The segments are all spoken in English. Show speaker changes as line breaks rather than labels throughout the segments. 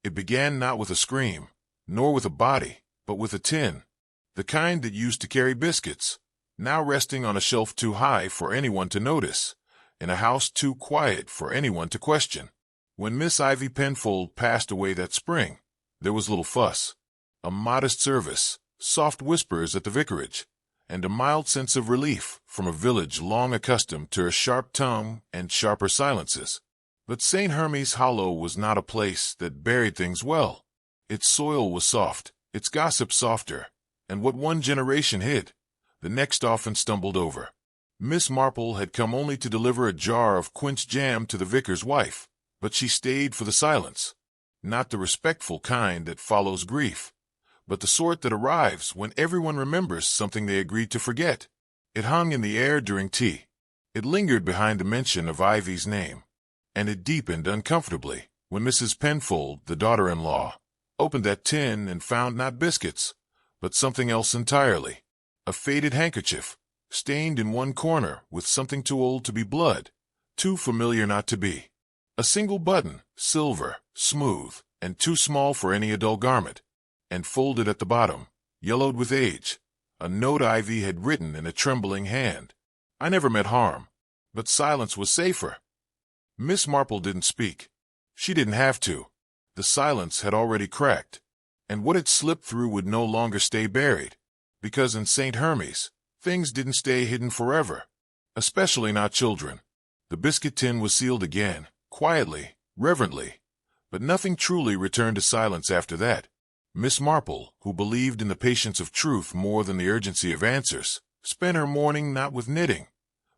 It began not with a scream, nor with a body, but with a tin, the kind that used to carry biscuits, now resting on a shelf too high for anyone to notice, in a house too quiet for anyone to question. When Miss Ivy Penfold passed away that spring, there was little fuss, a modest service, soft whispers at the vicarage, and a mild sense of relief from a village long accustomed to her sharp tongue and sharper silences. But St. Hermes Hollow was not a place that buried things well. Its soil was soft, its gossip softer, and what one generation hid, the next often stumbled over. Miss Marple had come only to deliver a jar of quince jam to the vicar's wife, but she stayed for the silence, not the respectful kind that follows grief, but the sort that arrives when everyone remembers something they agreed to forget. It hung in the air during tea. It lingered behind the mention of Ivy's name, and it deepened uncomfortably when Mrs. Penfold, the daughter-in-law, opened that tin and found not biscuits, but something else entirely. A faded handkerchief, stained in one corner with something too old to be blood, too familiar not to be. A single button, silver, smooth, and too small for any adult garment, and folded at the bottom, yellowed with age, a note Ivy had written in a trembling hand. I never meant harm, but silence was safer. Miss Marple didn't speak. She didn't have to. The silence had already cracked, and what had slipped through would no longer stay buried, because in St. Hermes, things didn't stay hidden forever, especially not children. The biscuit tin was sealed again, quietly, reverently, but nothing truly returned to silence after that. Miss Marple, who believed in the patience of truth more than the urgency of answers, spent her morning not with knitting,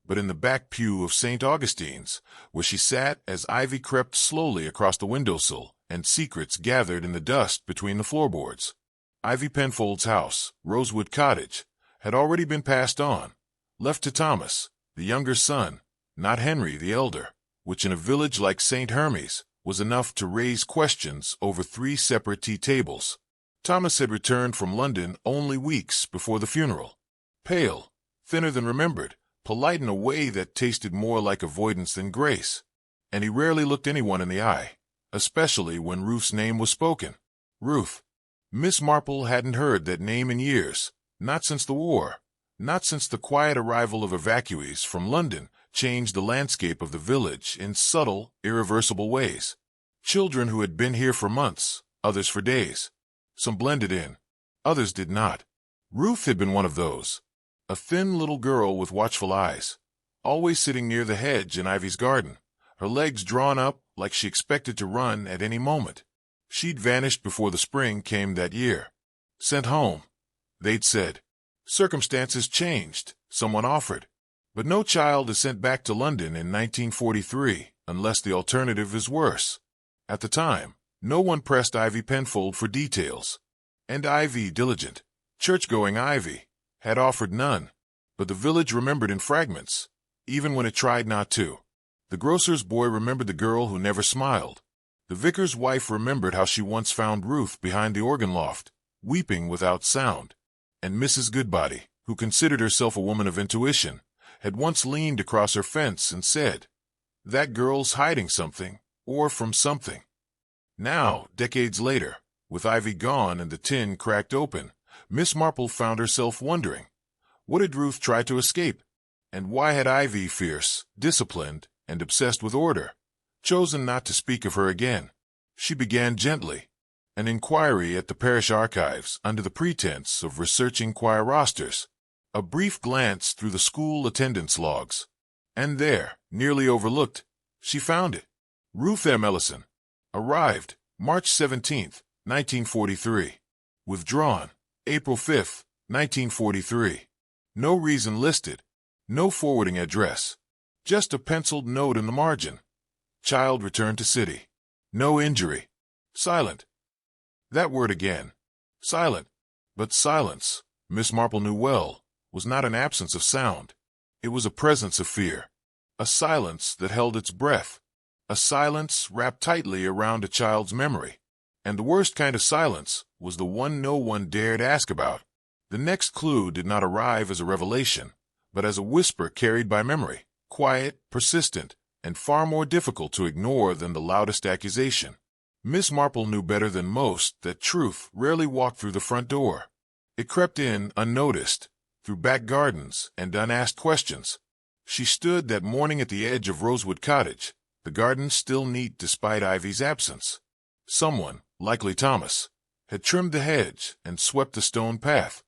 but in the back pew of St. Augustine's, where she sat as Ivy crept slowly across the windowsill and secrets gathered in the dust between the floorboards. Ivy Penfold's house, Rosewood Cottage, had already been passed on, left to Thomas, the younger son, not Henry the elder, which in a village like St. Hermes was enough to raise questions over 3 separate tea tables. Thomas had returned from London only weeks before the funeral, pale, thinner than remembered, polite in a way that tasted more like avoidance than grace, and he rarely looked anyone in the eye, especially when Ruth's name was spoken. Ruth. Miss Marple hadn't heard that name in years, not since the war, not since the quiet arrival of evacuees from London changed the landscape of the village in subtle, irreversible ways. Children who had been here for months, others for days. Some blended in, others did not. Ruth had been one of those. A thin little girl with watchful eyes, always sitting near the hedge in Ivy's garden, her legs drawn up like she expected to run at any moment. She'd vanished before the spring came that year. Sent home, they'd said. Circumstances changed, someone offered. But no child is sent back to London in 1943 unless the alternative is worse. At the time, no one pressed Ivy Penfold for details. And Ivy, diligent, church-going Ivy, had offered none. But the village remembered in fragments, even when it tried not to. The grocer's boy remembered the girl who never smiled. The vicar's wife remembered how she once found Ruth behind the organ loft, weeping without sound. And Mrs. Goodbody, who considered herself a woman of intuition, had once leaned across her fence and said, "That girl's hiding something, or from something." Now, decades later, with Ivy gone and the tin cracked open, Miss Marple found herself wondering, what had Ruth tried to escape? And why had Ivy, fierce, disciplined, and obsessed with order, chosen not to speak of her again? She began gently, an inquiry at the parish archives under the pretense of researching choir rosters, a brief glance through the school attendance logs, and there, nearly overlooked, she found it. Ruth M. Ellison. Arrived, March 17, 1943. Withdrawn, April 5, 1943. No reason listed, no forwarding address, just a penciled note in the margin. Child returned to city. No injury. Silent. That word again. Silent. But silence, Miss Marple knew well, was not an absence of sound. It was a presence of fear. A silence that held its breath. A silence wrapped tightly around a child's memory. And the worst kind of silence was the one no one dared ask about. The next clue did not arrive as a revelation, but as a whisper carried by memory, quiet, persistent, and far more difficult to ignore than the loudest accusation. Miss Marple knew better than most that truth rarely walked through the front door. It crept in unnoticed, through back gardens and unasked questions. She stood that morning at the edge of Rosewood Cottage, the garden still neat despite Ivy's absence. Someone, likely Thomas, had trimmed the hedge and swept the stone path,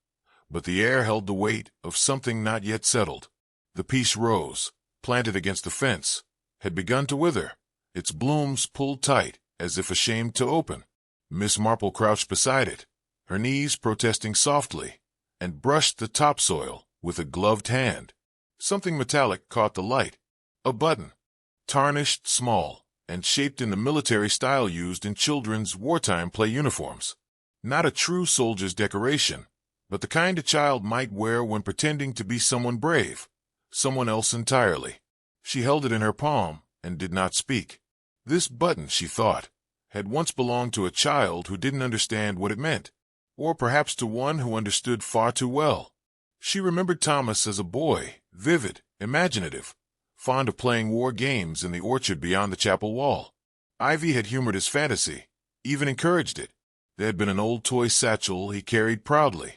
but the air held the weight of something not yet settled. The peace rose, planted against the fence, had begun to wither, its blooms pulled tight as if ashamed to open. Miss Marple crouched beside it, her knees protesting softly, and brushed the topsoil with a gloved hand. Something metallic caught the light. A button, tarnished small, and shaped in the military style used in children's wartime play uniforms. Not a true soldier's decoration, but the kind a child might wear when pretending to be someone brave, someone else entirely. She held it in her palm and did not speak. This button, she thought, had once belonged to a child who didn't understand what it meant, or perhaps to one who understood far too well. She remembered Thomas as a boy, vivid, imaginative, fond of playing war games in the orchard beyond the chapel wall. Ivy had humored his fantasy, even encouraged it. There had been an old toy satchel he carried proudly,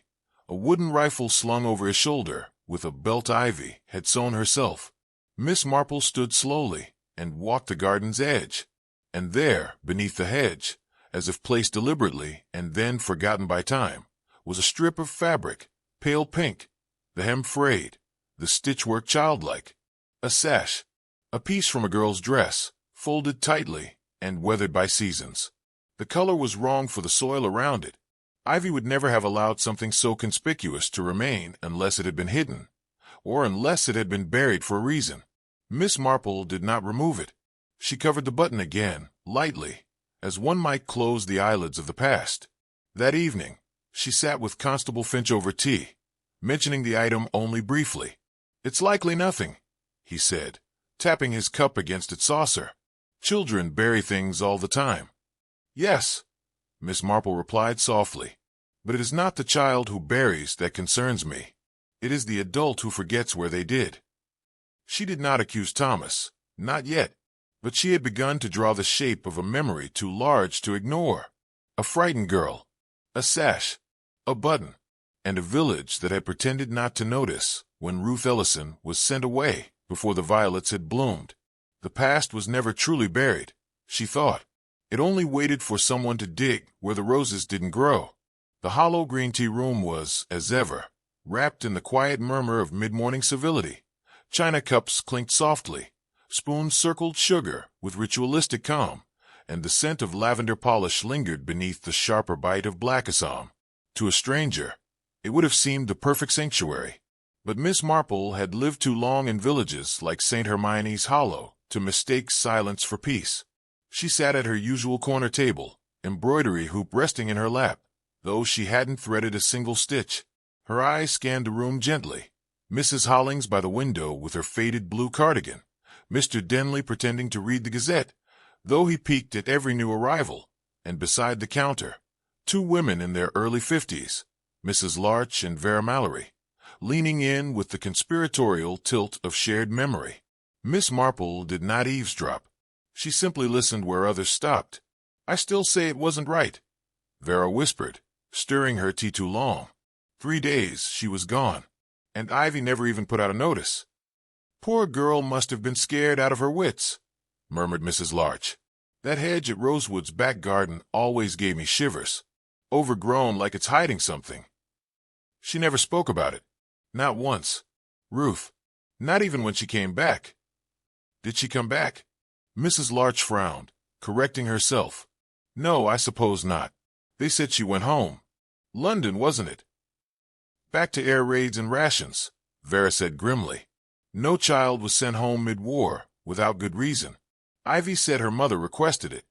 a wooden rifle slung over his shoulder, with a belt Ivy had sewn herself. Miss Marple stood slowly and walked the garden's edge, and there, beneath the hedge, as if placed deliberately and then forgotten by time, was a strip of fabric, pale pink, the hem frayed, the stitchwork childlike. A sash, a piece from a girl's dress, folded tightly and weathered by seasons. The color was wrong for the soil around it. Ivy would never have allowed something so conspicuous to remain unless it had been hidden, or unless it had been buried for a reason. Miss Marple did not remove it. She covered the button again, lightly, as one might close the eyelids of the past. That evening, she sat with Constable Finch over tea, mentioning the item only briefly. "It's likely nothing," he said, tapping his cup against its saucer. "Children bury things all the time." "Yes," Miss Marple replied softly, "but it is not the child who buries that concerns me. It is the adult who forgets where they did." She did not accuse Thomas, not yet, but she had begun to draw the shape of a memory too large to ignore. A frightened girl, a sash, a button, and a village that had pretended not to notice when Ruth Ellison was sent away before the violets had bloomed. The past was never truly buried, she thought. It only waited for someone to dig where the roses didn't grow. The hollow green tea room was, as ever, wrapped in the quiet murmur of mid-morning civility. China cups clinked softly, spoons circled sugar with ritualistic calm, and the scent of lavender polish lingered beneath the sharper bite of black Assam. To a stranger, it would have seemed the perfect sanctuary. But Miss Marple had lived too long in villages like St. Hermione's Hollow to mistake silence for peace. She sat at her usual corner table, embroidery hoop resting in her lap, though she hadn't threaded a single stitch. Her eyes scanned the room gently. Mrs. Hollings by the window with her faded blue cardigan, Mr. Denley pretending to read the Gazette, though he peeked at every new arrival, and beside the counter, two women in their early 50s, Mrs. Larch and Vera Mallory, leaning in with the conspiratorial tilt of shared memory. Miss Marple did not eavesdrop. She simply listened where others stopped. "I still say it wasn't right," Vera whispered, stirring her tea too long. 3 days she was gone, and Ivy never even put out a notice. "Poor girl must have been scared out of her wits," murmured Mrs. Larch. "That hedge at Rosewood's back garden always gave me shivers, overgrown like it's hiding something." She never spoke about it. Not once. Ruth. Not even when she came back. Did she come back? Mrs. Larch frowned, correcting herself. "No, I suppose not. They said she went home. London, wasn't it?" "Back to air raids and rations," Vera said grimly. "No child was sent home mid-war, without good reason. Ivy said her mother requested it.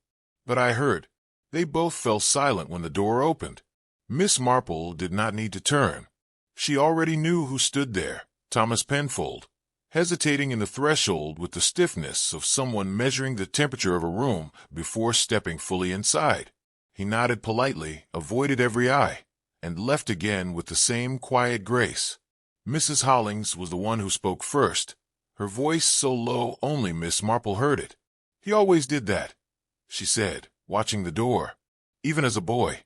But I heard." They both fell silent when the door opened. Miss Marple did not need to turn. She already knew who stood there, Thomas Penfold, hesitating in the threshold with the stiffness of someone measuring the temperature of a room before stepping fully inside. He nodded politely, avoided every eye, and left again with the same quiet grace. Mrs. Hollings was the one who spoke first, her voice so low only Miss Marple heard it. "He always did that," she said, watching the door, even as a boy,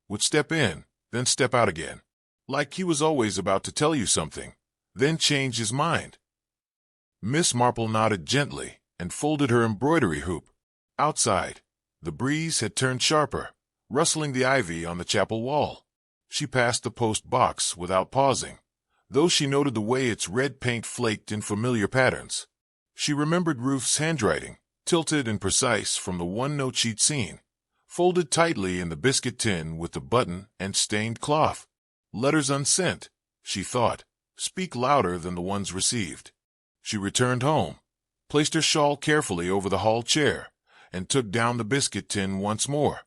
would step in, then step out again, like he was always about to tell you something, then change his mind. Miss Marple nodded gently and folded her embroidery hoop. Outside, the breeze had turned sharper, rustling the ivy on the chapel wall. She passed the post box without pausing, though she noted the way its red paint flaked in familiar patterns. She remembered Ruth's handwriting, tilted and precise from the one-note she'd seen, folded tightly in the biscuit tin with the button and stained cloth. Letters unsent, she thought, speak louder than the ones received. She returned home, placed her shawl carefully over the hall chair, and took down the biscuit tin once more.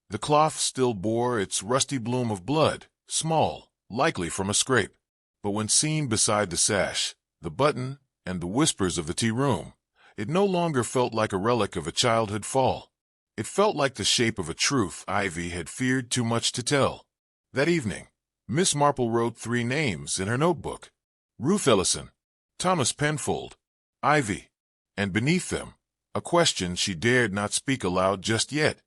The cloth still bore its rusty bloom of blood, small, likely from a scrape. But when seen beside the sash, the button, and the whispers of the tea room, it no longer felt like a relic of a childhood fall. It felt like the shape of a truth Ivy had feared too much to tell. That evening, Miss Marple wrote 3 names in her notebook: Ruth Ellison, Thomas Penfold, Ivy, and beneath them, a question she dared not speak aloud just yet: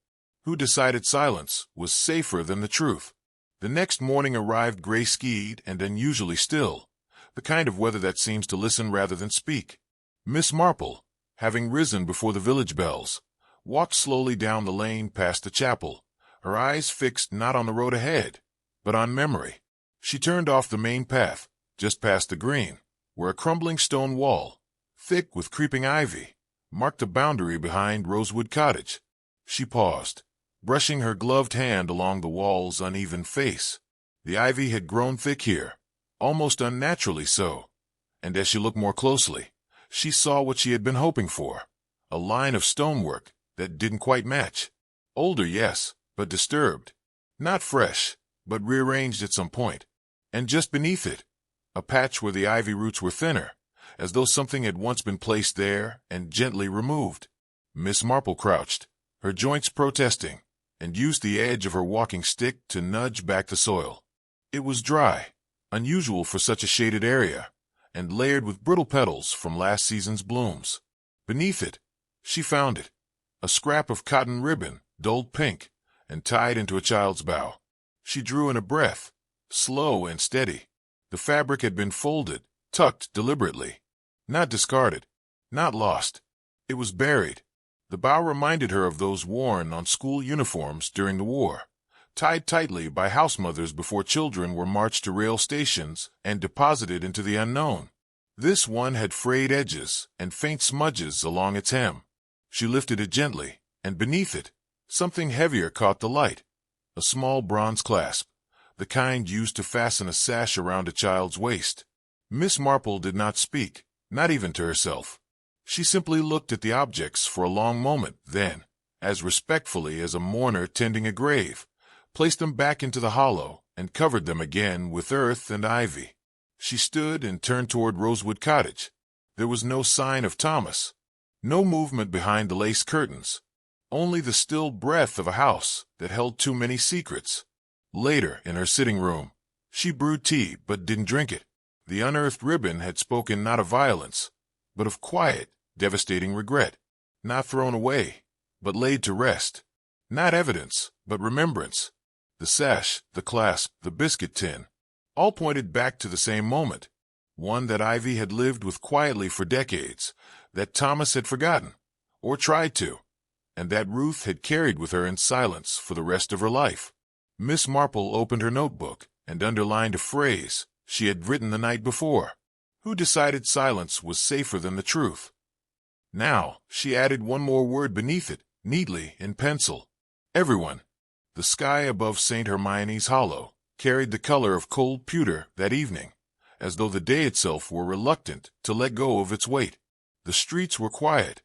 who decided silence was safer than the truth? The next morning arrived gray-skied and unusually still, the kind of weather that seems to listen rather than speak. Miss Marple, having risen before the village bells, walked slowly down the lane past the chapel, her eyes fixed not on the road ahead, but on memory. She turned off the main path, just past the green, where a crumbling stone wall, thick with creeping ivy, marked the boundary behind Rosewood Cottage. She paused, brushing her gloved hand along the wall's uneven face. The ivy had grown thick here, almost unnaturally so, and as she looked more closely, she saw what she had been hoping for: a line of stonework that didn't quite match. Older, yes, but disturbed. Not fresh, but rearranged at some point. And just beneath it, a patch where the ivy roots were thinner, as though something had once been placed there and gently removed. Miss Marple crouched, her joints protesting, and used the edge of her walking stick to nudge back the soil. It was dry, unusual for such a shaded area, and layered with brittle petals from last season's blooms. Beneath it, she found it, a scrap of cotton ribbon, dulled pink, and tied into a child's bow. She drew in a breath, slow and steady. The fabric had been folded, tucked deliberately. Not discarded, not lost. It was buried. The bow reminded her of those worn on school uniforms during the war, tied tightly by house mothers before children were marched to rail stations and deposited into the unknown. This one had frayed edges and faint smudges along its hem. She lifted it gently, and beneath it, something heavier caught the light: a small bronze clasp, the kind used to fasten a sash around a child's waist. Miss Marple did not speak, not even to herself. She simply looked at the objects for a long moment, then, as respectfully as a mourner tending a grave, placed them back into the hollow and covered them again with earth and ivy. She stood and turned toward Rosewood Cottage. There was no sign of Thomas, no movement behind the lace curtains, only the still breath of a house that held too many secrets. Later, in her sitting room, she brewed tea but didn't drink it. The unearthed ribbon had spoken not of violence, but of quiet, devastating regret. Not thrown away, but laid to rest. Not evidence, but remembrance. The sash, the clasp, the biscuit tin, all pointed back to the same moment, one that Ivy had lived with quietly for decades, that Thomas had forgotten, or tried to, and that Ruth had carried with her in silence for the rest of her life. Miss Marple opened her notebook and underlined a phrase she had written the night before: who decided silence was safer than the truth? Now, she added one more word beneath it, neatly in pencil: everyone. The sky above St. Hermione's Hollow carried the color of cold pewter that evening, as though the day itself were reluctant to let go of its weight. The streets were quiet,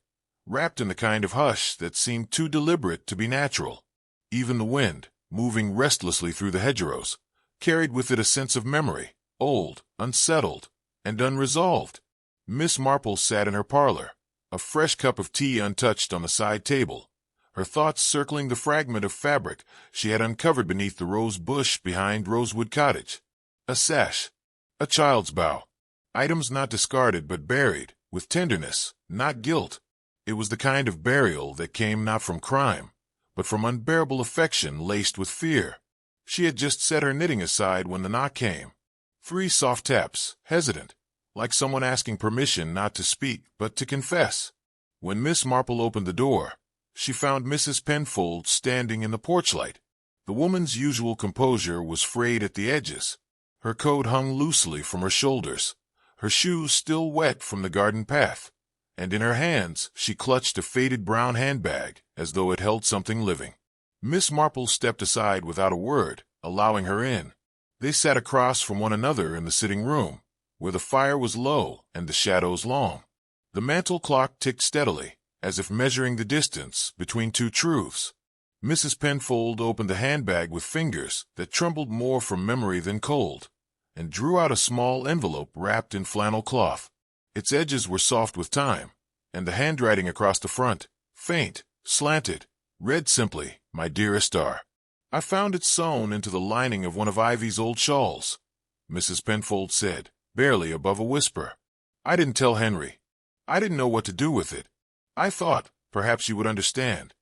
wrapped in the kind of hush that seemed too deliberate to be natural. Even the wind, moving restlessly through the hedgerows, carried with it a sense of memory, old, unsettled, and unresolved. Miss Marple sat in her parlor, a fresh cup of tea untouched on the side table, her thoughts circling the fragment of fabric she had uncovered beneath the rose bush behind Rosewood Cottage. A sash, a child's bow, items not discarded but buried, with tenderness, not guilt. It was the kind of burial that came not from crime, but from unbearable affection laced with fear. She had just set her knitting aside when the knock came. 3 soft taps, hesitant, like someone asking permission not to speak but to confess. When Miss Marple opened the door, she found Mrs. Penfold standing in the porch light. The woman's usual composure was frayed at the edges. Her coat hung loosely from her shoulders, her shoes still wet from the garden path, and in her hands she clutched a faded brown handbag as though it held something living. Miss Marple stepped aside without a word, allowing her in. They sat across from one another in the sitting room, where the fire was low and the shadows long. The mantel clock ticked steadily, as if measuring the distance between 2 truths. Mrs. Penfold opened the handbag with fingers that trembled more from memory than cold, and drew out a small envelope wrapped in flannel cloth. Its edges were soft with time, and the handwriting across the front, faint, slanted, read simply, "My dearest R. I found it sewn into the lining of one of Ivy's old shawls," Mrs. Penfold said, barely above a whisper. "I didn't tell Henry. I didn't know what to do with it. I thought perhaps you would understand."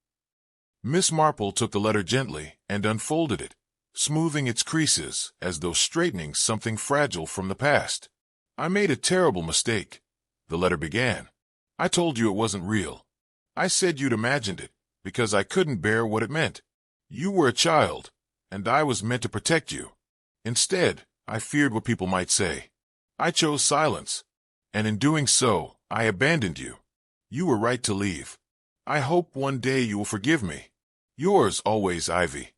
Miss Marple took the letter gently and unfolded it, smoothing its creases as though straightening something fragile from the past. "I made a terrible mistake," the letter began. "I told you it wasn't real. I said you'd imagined it, because I couldn't bear what it meant. You were a child, and I was meant to protect you. Instead, I feared what people might say. I chose silence, and in doing so, I abandoned you. You were right to leave. I hope one day you will forgive me. Yours always, Ivy."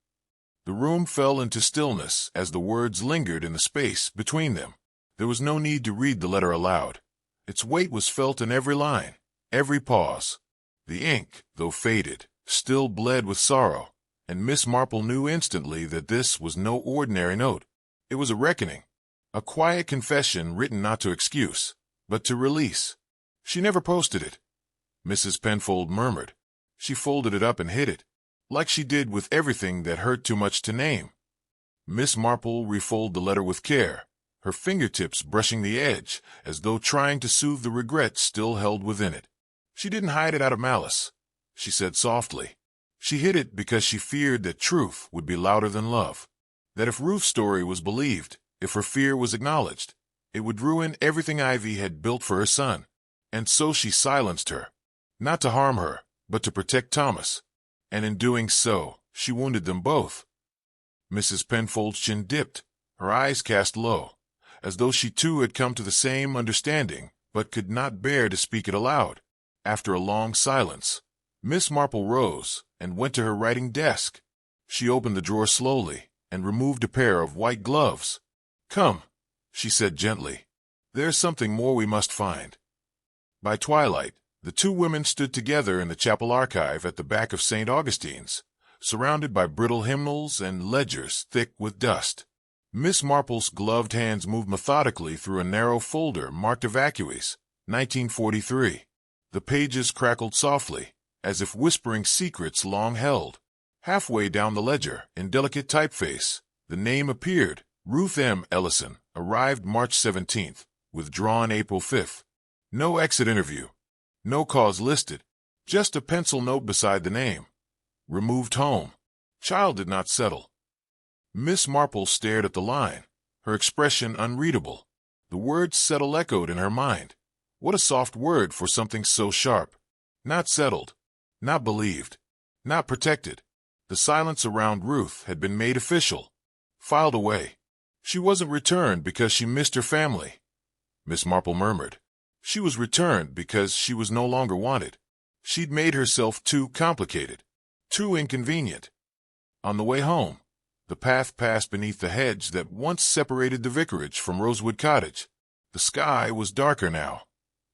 The room fell into stillness as the words lingered in the space between them. There was no need to read the letter aloud. Its weight was felt in every line, every pause. The ink, though faded, still bled with sorrow, and Miss Marple knew instantly that this was no ordinary note. It was a reckoning, a quiet confession written not to excuse, but to release. "She never posted it," Mrs. Penfold murmured. "She folded it up and hid it, like she did with everything that hurt too much to name." Miss Marple refolded the letter with care, her fingertips brushing the edge as though trying to soothe the regret still held within it. "She didn't hide it out of malice," she said softly. "She hid it because she feared that truth would be louder than love, that if Ruth's story was believed, if her fear was acknowledged, it would ruin everything Ivy had built for her son. And so she silenced her, not to harm her, but to protect Thomas. And in doing so, she wounded them both." Mrs. Penfold's chin dipped, her eyes cast low, as though she too had come to the same understanding, but could not bear to speak it aloud. After a long silence, Miss Marple rose and went to her writing desk. She opened the drawer slowly and removed a pair of white gloves. "Come," she said gently. "There's something more we must find." By twilight, the 2 women stood together in the chapel archive at the back of St. Augustine's, surrounded by brittle hymnals and ledgers thick with dust. Miss Marple's gloved hands moved methodically through a narrow folder marked Evacuees, 1943. The pages crackled softly, as if whispering secrets long held. Halfway down the ledger, in delicate typeface, the name appeared: Ruth M. Ellison, arrived March 17th, withdrawn April 5th. No exit interview. No cause listed. Just a pencil note beside the name. Removed home. Child did not settle. Miss Marple stared at the line, her expression unreadable. The word settle echoed in her mind. What a soft word for something so sharp. Not settled. Not believed. Not protected. The silence around Ruth had been made official. Filed away. She wasn't returned because she missed her family, Miss Marple murmured. She was returned because she was no longer wanted. She'd made herself too complicated, too inconvenient. On the way home, the path passed beneath the hedge that once separated the vicarage from Rosewood Cottage. The sky was darker now,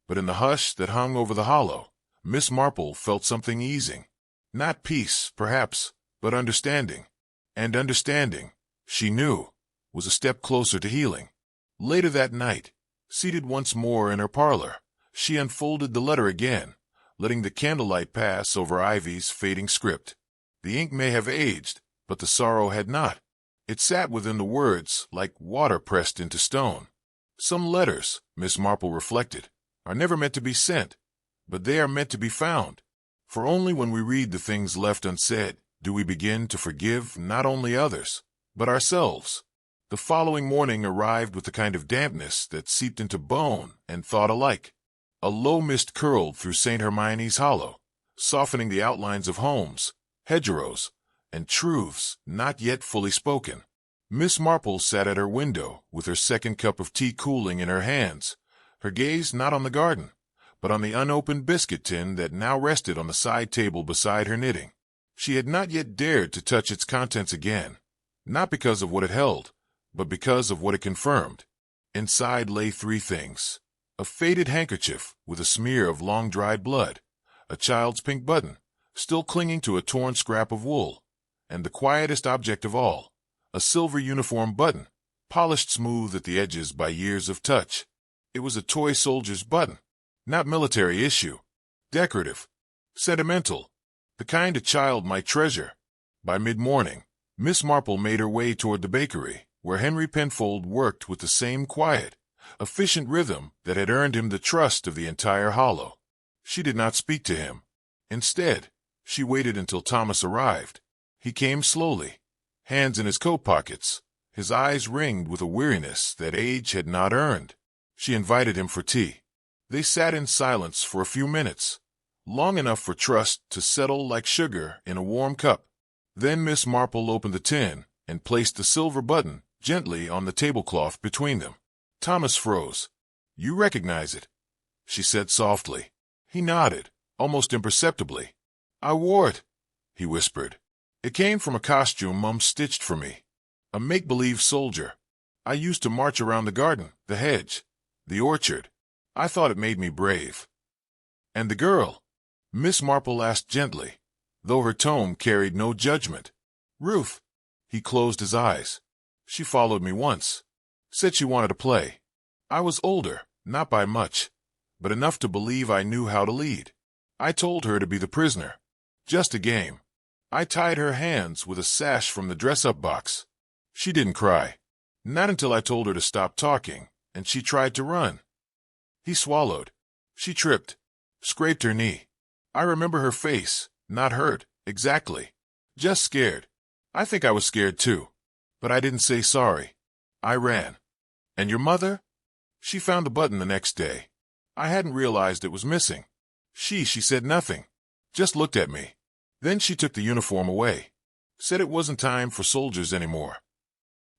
but in the hush that hung over the hollow, Miss Marple felt something easing. Not peace, perhaps, but understanding. And understanding, she knew, was a step closer to healing. Later that night, seated once more in her parlor, she unfolded the letter again, letting the candlelight pass over Ivy's fading script. The ink may have aged, but the sorrow had not. It sat within the words like water pressed into stone. Some letters, Miss Marple reflected, are never meant to be sent, but they are meant to be found. For only when we read the things left unsaid do we begin to forgive not only others, but ourselves? The following morning arrived with the kind of dampness that seeped into bone and thought alike. A low mist curled through St. Hermione's Hollow, softening the outlines of homes, hedgerows, and truths not yet fully spoken. Miss Marple sat at her window with her second cup of tea cooling in her hands, her gaze not on the garden, but on the unopened biscuit tin that now rested on the side table beside her knitting. She had not yet dared to touch its contents again, not because of what it held, but because of what it confirmed. Inside lay three things: a faded handkerchief with a smear of long-dried blood, a child's pink button, still clinging to a torn scrap of wool, and the quietest object of all, a silver uniform button, polished smooth at the edges by years of touch. It was a toy soldier's button, not military issue, decorative, sentimental, the kind a child might treasure. By mid-morning, Miss Marple made her way toward the bakery, where Henry Penfold worked with the same quiet, efficient rhythm that had earned him the trust of the entire Hollow. She did not speak to him. Instead, she waited until Thomas arrived. He came slowly, hands in his coat pockets, his eyes ringed with a weariness that age had not earned. She invited him for tea. They sat in silence for a few minutes, long enough for trust to settle like sugar in a warm cup. Then Miss Marple opened the tin and placed the silver button gently on the tablecloth between them. Thomas froze. "You recognize it?" she said softly. He nodded, almost imperceptibly. "I wore it," he whispered. "It came from a costume Mum stitched for me. A make-believe soldier. I used to march around the garden, the hedge, the orchard. I thought it made me brave." "And the girl?" Miss Marple asked gently, though her tone carried no judgment. "Ruth." He closed his eyes. "She followed me once. Said she wanted to play. I was older, not by much, but enough to believe I knew how to lead. I told her to be the prisoner. Just a game. I tied her hands with a sash from the dress-up box. She didn't cry. Not until I told her to stop talking, and she tried to run." He swallowed. She tripped, scraped her knee. I remember her face, not hurt, exactly. Just scared. I think I was scared too. But I didn't say sorry. I ran. "And your mother?" "She found the button the next day. I hadn't realized it was missing. She said nothing. Just looked at me. Then she took the uniform away. Said it wasn't time for soldiers anymore."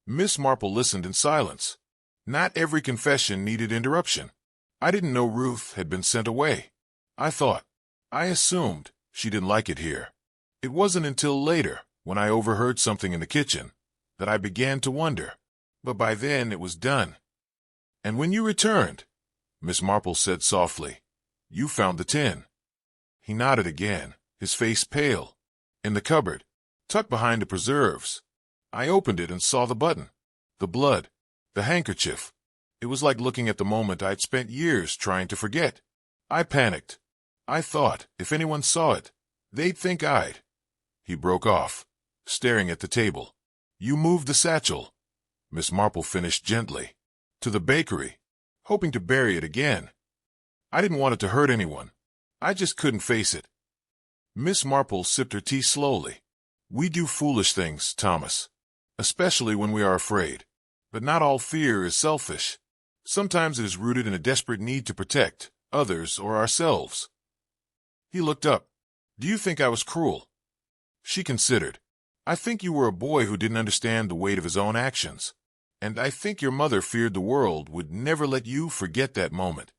Miss Marple listened in silence. Not every confession needed interruption. I didn't know Ruth had been sent away. I assumed she didn't like it here. It wasn't until later, when I overheard something in the kitchen, that I began to wonder. But by then it was done. "And when you returned," Miss Marple said softly, "you found the tin." He nodded again, his face pale. "In the cupboard, tucked behind the preserves. I opened it and saw the button, the blood, the handkerchief. It was like looking at the moment I'd spent years trying to forget. I panicked. I thought, if anyone saw it, they'd think I'd—" He broke off, staring at the table. "You moved the satchel," Miss Marple finished gently, "to the bakery, hoping to bury it again. I didn't want it to hurt anyone. I just couldn't face it." Miss Marple sipped her tea slowly. "We do foolish things, Thomas, especially when we are afraid. But not all fear is selfish. Sometimes it is rooted in a desperate need to protect others or ourselves." He looked up. "Do you think I was cruel?" She considered. "I think you were a boy who didn't understand the weight of his own actions. And I think your mother feared the world would never let you forget that moment."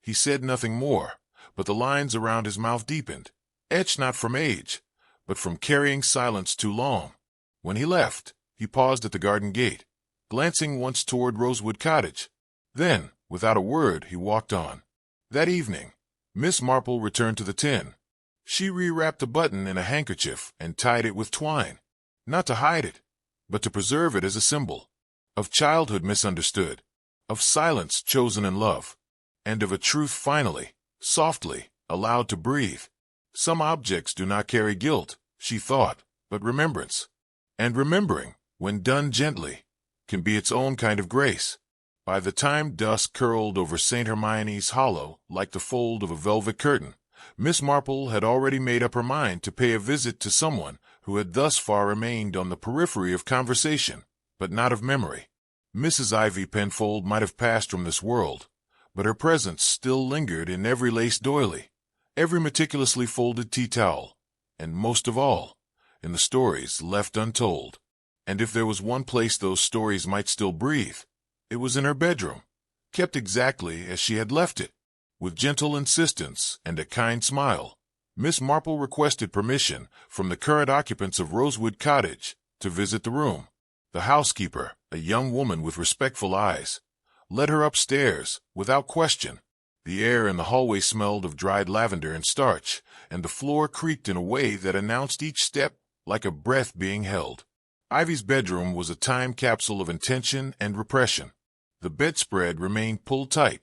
He said nothing more, but the lines around his mouth deepened, etched not from age, but from carrying silence too long. When he left, he paused at the garden gate, glancing once toward Rosewood Cottage. Then, without a word, he walked on. That evening, Miss Marple returned to the tin. She rewrapped the button in a handkerchief and tied it with twine, not to hide it, but to preserve it as a symbol of childhood misunderstood, of silence chosen in love, and of a truth finally, softly, allowed to breathe. Some objects do not carry guilt, she thought, but remembrance. And remembering, when done gently, can be its own kind of grace. By the time dusk curled over St. Hermione's Hollow like the fold of a velvet curtain, Miss Marple had already made up her mind to pay a visit to someone who had thus far remained on the periphery of conversation, but not of memory. Mrs. Ivy Penfold might have passed from this world, but her presence still lingered in every lace doily, every meticulously folded tea towel, and most of all, in the stories left untold. And if there was one place those stories might still breathe, it was in her bedroom, kept exactly as she had left it. With gentle insistence and a kind smile, Miss Marple requested permission from the current occupants of Rosewood Cottage to visit the room. The housekeeper, a young woman with respectful eyes, led her upstairs without question. The air in the hallway smelled of dried lavender and starch, and the floor creaked in a way that announced each step like a breath being held. Ivy's bedroom was a time capsule of intention and repression. The bedspread remained pulled tight,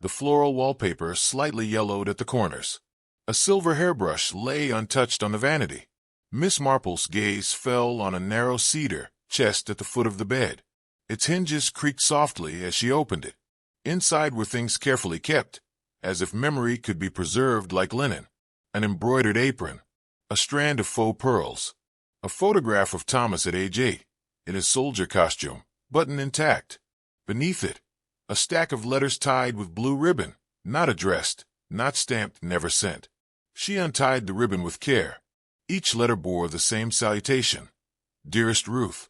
the floral wallpaper slightly yellowed at the corners. A silver hairbrush lay untouched on the vanity. Miss Marple's gaze fell on a narrow cedar chest at the foot of the bed. Its hinges creaked softly as she opened it. Inside were things carefully kept, as if memory could be preserved like linen. An embroidered apron, a strand of faux pearls, a photograph of Thomas at age 8, in his soldier costume, button intact. Beneath it, a stack of letters tied with blue ribbon, not addressed, not stamped, never sent. She untied the ribbon with care. Each letter bore the same salutation, "Dearest Ruth,"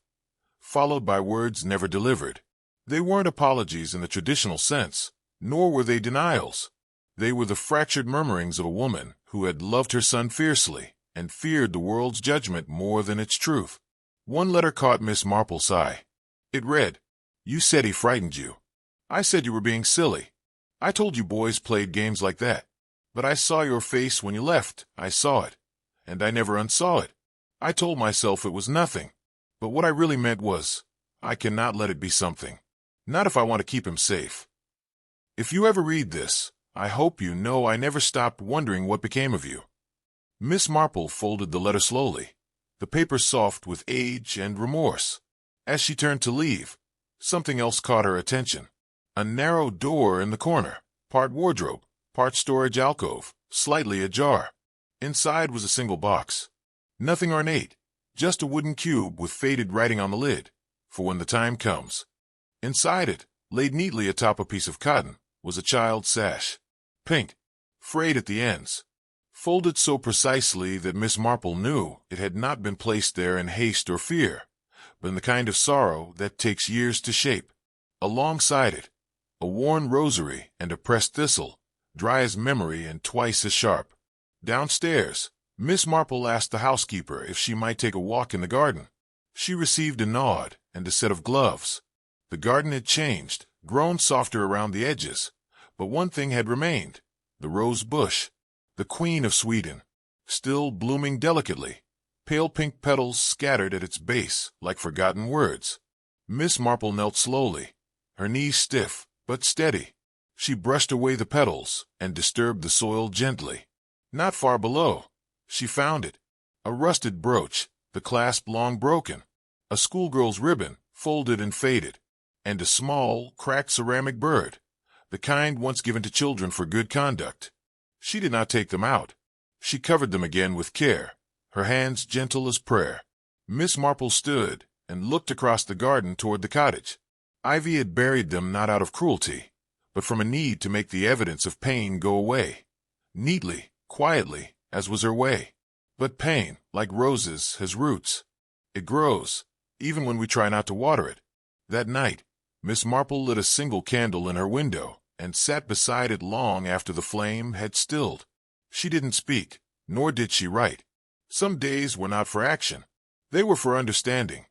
followed by words never delivered. They weren't apologies in the traditional sense, nor were they denials. They were the fractured murmurings of a woman who had loved her son fiercely and feared the world's judgment more than its truth. One letter caught Miss Marple's eye. It read, "You said he frightened you. I said you were being silly. I told you boys played games like that. But I saw your face when you left. I saw it. And I never unsaw it. I told myself it was nothing. But what I really meant was, I cannot let it be something. Not if I want to keep him safe. If you ever read this, I hope you know I never stopped wondering what became of you." Miss Marple folded the letter slowly, the paper soft with age and remorse. As she turned to leave, something else caught her attention. A narrow door in the corner, part wardrobe, part storage alcove, slightly ajar. Inside was a single box. Nothing ornate, just a wooden cube with faded writing on the lid, for when the time comes. Inside it, laid neatly atop a piece of cotton, was a child's sash. Pink, frayed at the ends, folded so precisely that Miss Marple knew it had not been placed there in haste or fear, but in the kind of sorrow that takes years to shape. Alongside it, a worn rosary and a pressed thistle, dry as memory and twice as sharp. Downstairs, Miss Marple asked the housekeeper if she might take a walk in the garden. She received a nod and a set of gloves. The garden had changed, grown softer around the edges, but one thing had remained, the rose bush, the Queen of Sweden, still blooming delicately, pale pink petals scattered at its base like forgotten words. Miss Marple knelt slowly, her knees stiff but steady. She brushed away the petals and disturbed the soil gently. Not far below, she found it, a rusted brooch, the clasp long broken, a schoolgirl's ribbon, folded and faded, and a small, cracked ceramic bird, the kind once given to children for good conduct. She did not take them out. She covered them again with care, her hands gentle as prayer. Miss Marple stood and looked across the garden toward the cottage. Ivy had buried them not out of cruelty, but from a need to make the evidence of pain go away, neatly, quietly, as was her way. But pain, like roses, has roots. It grows, even when we try not to water it. That night, Miss Marple lit a single candle in her window and sat beside it long after the flame had stilled. She didn't speak, nor did she write. Some days were not for action. They were for understanding.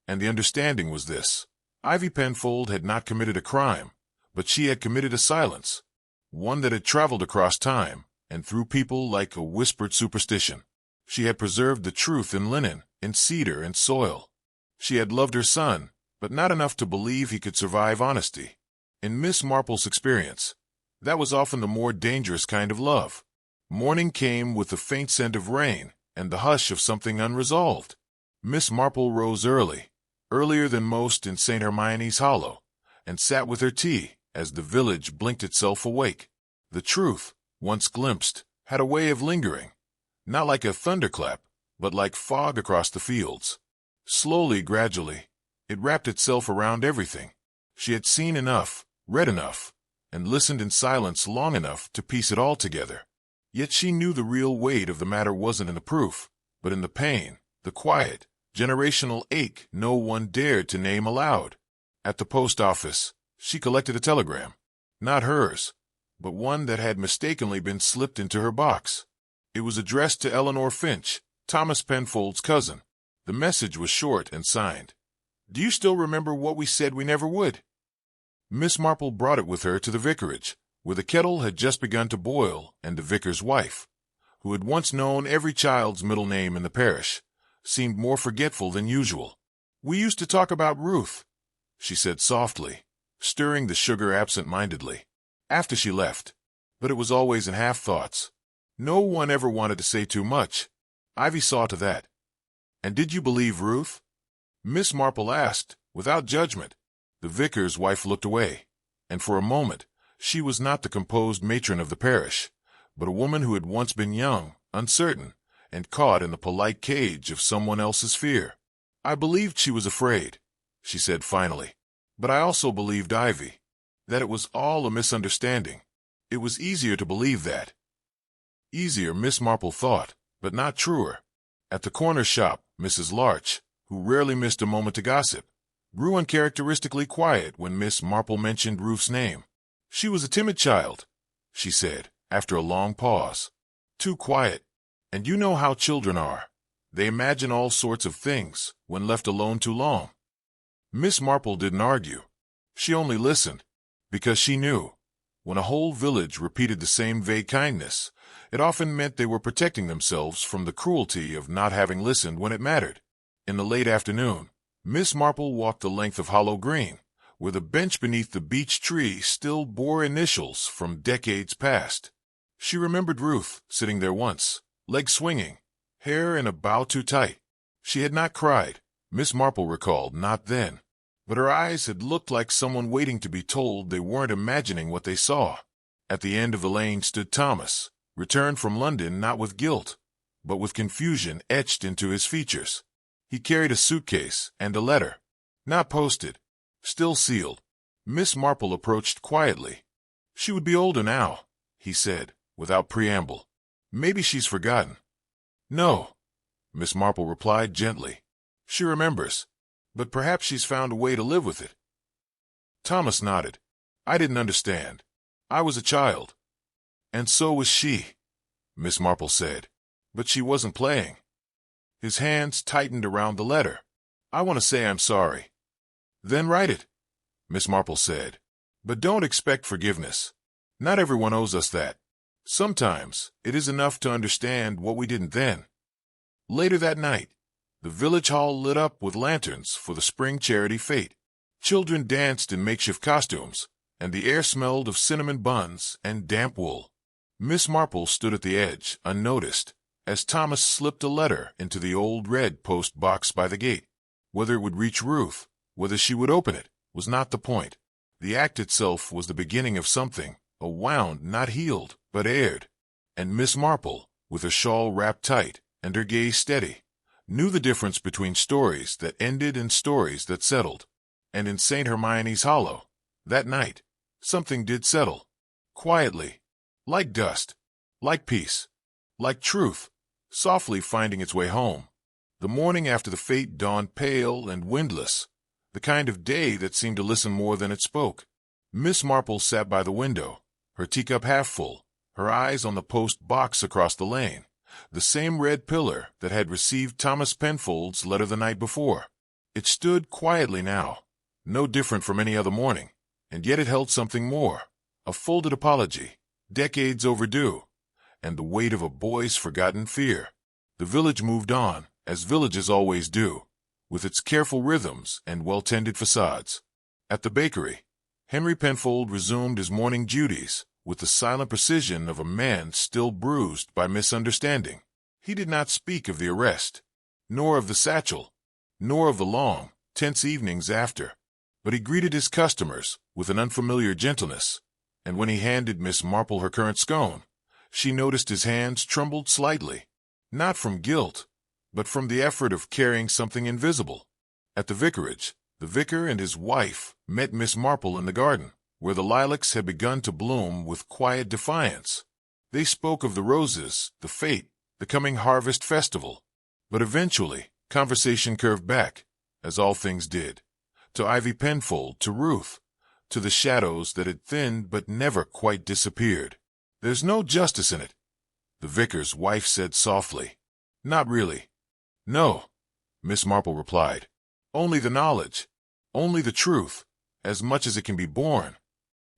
And the understanding was this. Ivy Penfold had not committed a crime, but she had committed a silence, one that had traveled across time and through people like a whispered superstition. She had preserved the truth in linen, in cedar and soil. She had loved her son, but not enough to believe he could survive honesty. In Miss Marple's experience, that was often the more dangerous kind of love. Morning came with the faint scent of rain and the hush of something unresolved. Miss Marple rose early, earlier than most in St. Hermione's Hollow, and sat with her tea as the village blinked itself awake. The truth, once glimpsed, had a way of lingering, not like a thunderclap, but like fog across the fields. Slowly, gradually, it wrapped itself around everything. She had seen enough, read enough, and listened in silence long enough to piece it all together. Yet she knew the real weight of the matter wasn't in the proof, but in the pain, the quiet, generational ache no one dared to name aloud. At the post office, she collected a telegram. Not hers, but one that had mistakenly been slipped into her box. It was addressed to Eleanor Finch, Thomas Penfold's cousin. The message was short and signed. "Do you still remember what we said we never would?" Miss Marple brought it with her to the vicarage, where the kettle had just begun to boil, and the vicar's wife, who had once known every child's middle name in the parish, seemed more forgetful than usual. "We used to talk about Ruth," she said softly, stirring the sugar absent-mindedly, after she left. But it was always in half-thoughts. No one ever wanted to say too much. Ivy saw to that. "And did you believe Ruth?" Miss Marple asked, without judgment. The vicar's wife looked away, and for a moment she was not the composed matron of the parish, but a woman who had once been young, uncertain, and caught in the polite cage of someone else's fear. "I believed she was afraid," she said finally, "but I also believed Ivy, that it was all a misunderstanding. It was easier to believe that." Easier, Miss Marple thought, but not truer. At the corner shop, Mrs. Larch, who rarely missed a moment to gossip, grew uncharacteristically quiet when Miss Marple mentioned Ruth's name. "She was a timid child," she said, after a long pause. "Too quiet. And you know how children are. They imagine all sorts of things when left alone too long." Miss Marple didn't argue. She only listened, because she knew, when a whole village repeated the same vague kindness, it often meant they were protecting themselves from the cruelty of not having listened when it mattered. In the late afternoon, Miss Marple walked the length of Hollow Green, where the bench beneath the beech tree still bore initials from decades past. She remembered Ruth sitting there once, legs swinging, hair in a bow too tight. She had not cried, Miss Marple recalled, not then, but her eyes had looked like someone waiting to be told they weren't imagining what they saw. At the end of the lane stood Thomas, returned from London not with guilt, but with confusion etched into his features. He carried a suitcase and a letter, not posted, still sealed. Miss Marple approached quietly. "She would be older now," he said, without preamble. "Maybe she's forgotten." "No," Miss Marple replied gently. "She remembers, but perhaps she's found a way to live with it." Thomas nodded. "I didn't understand. I was a child." "And so was she," Miss Marple said. "But she wasn't playing." His hands tightened around the letter. "I want to say I'm sorry." "Then write it," Miss Marple said. "But don't expect forgiveness. Not everyone owes us that. Sometimes it is enough to understand what we didn't then." Later that night, the village hall lit up with lanterns for the spring charity fete. Children danced in makeshift costumes, and the air smelled of cinnamon buns and damp wool. Miss Marple stood at the edge, unnoticed, as Thomas slipped a letter into the old red post box by the gate. Whether it would reach Ruth, whether she would open it, was not the point. The act itself was the beginning of something, a wound not healed, but aired. And Miss Marple, with her shawl wrapped tight and her gaze steady, knew the difference between stories that ended and stories that settled. And in St. Hermione's Hollow, that night, something did settle. Quietly, like dust, like peace, like truth, softly finding its way home. The morning after the fete dawned pale and windless, the kind of day that seemed to listen more than it spoke. Miss Marple sat by the window, her teacup half full, her eyes on the post box across the lane, the same red pillar that had received Thomas Penfold's letter the night before. It stood quietly now, no different from any other morning, and yet it held something more, a folded apology, decades overdue, and the weight of a boy's forgotten fear. The village moved on, as villages always do, with its careful rhythms and well-tended facades. At the bakery, Henry Penfold resumed his morning duties with the silent precision of a man still bruised by misunderstanding. He did not speak of the arrest, nor of the satchel, nor of the long, tense evenings after, but he greeted his customers with an unfamiliar gentleness, and when he handed Miss Marple her currant scone, She noticed his hands trembled slightly, not from guilt, but from the effort of carrying something invisible. At the vicarage, the vicar and his wife met Miss Marple in the garden, where the lilacs had begun to bloom with quiet defiance. They spoke of the roses, the fete, the coming harvest festival. But eventually, conversation curved back, as all things did, to Ivy Penfold, to Ruth, to the shadows that had thinned but never quite disappeared. "There's no justice in it," the vicar's wife said softly. "Not really." "No," Miss Marple replied. "Only the knowledge, only the truth, as much as it can be borne."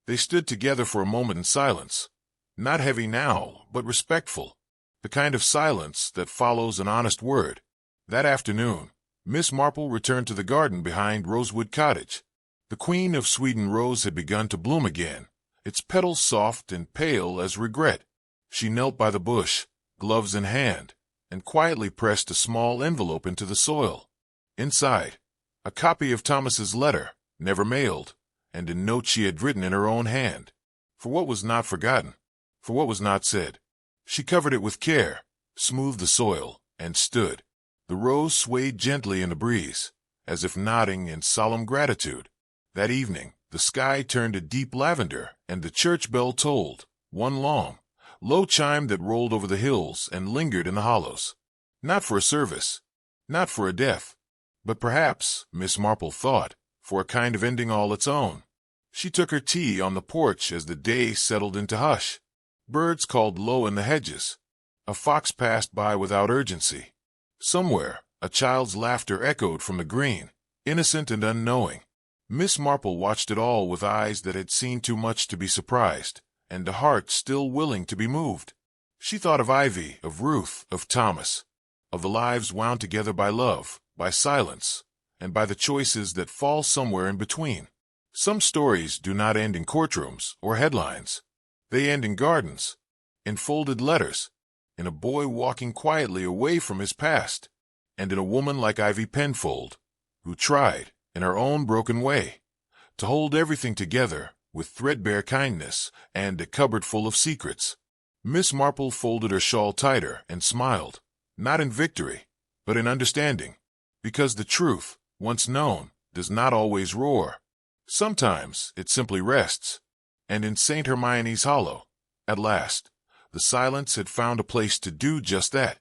They stood together for a moment in silence, not heavy now, but respectful, the kind of silence that follows an honest word. That afternoon, Miss Marple returned to the garden behind Rosewood Cottage. The Queen of Sweden rose had begun to bloom again, its petals soft and pale as regret. She knelt by the bush, gloves in hand, and quietly pressed a small envelope into the soil. Inside, a copy of Thomas's letter, never mailed, and a note she had written in her own hand. For what was not forgotten, for what was not said. She covered it with care, smoothed the soil, and stood. The rose swayed gently in the breeze, as if nodding in solemn gratitude. That evening, the sky turned a deep lavender, and the church bell tolled, one long, low chime that rolled over the hills and lingered in the hollows. Not for a service, not for a death, but perhaps, Miss Marple thought, for a kind of ending all its own. She took her tea on the porch as the day settled into hush. Birds called low in the hedges. A fox passed by without urgency. Somewhere, a child's laughter echoed from the green, innocent and unknowing. Miss Marple watched it all with eyes that had seen too much to be surprised, and a heart still willing to be moved. She thought of Ivy, of Ruth, of Thomas, of the lives wound together by love, by silence, and by the choices that fall somewhere in between. Some stories do not end in courtrooms or headlines. They end in gardens, in folded letters, in a boy walking quietly away from his past, and in a woman like Ivy Penfold, who tried, in her own broken way, to hold everything together with threadbare kindness and a cupboard full of secrets. Miss Marple folded her shawl tighter and smiled, not in victory, but in understanding, because the truth, once known, does not always roar. Sometimes it simply rests, and in St. Hermione's Hollow, at last, the silence had found a place to do just that.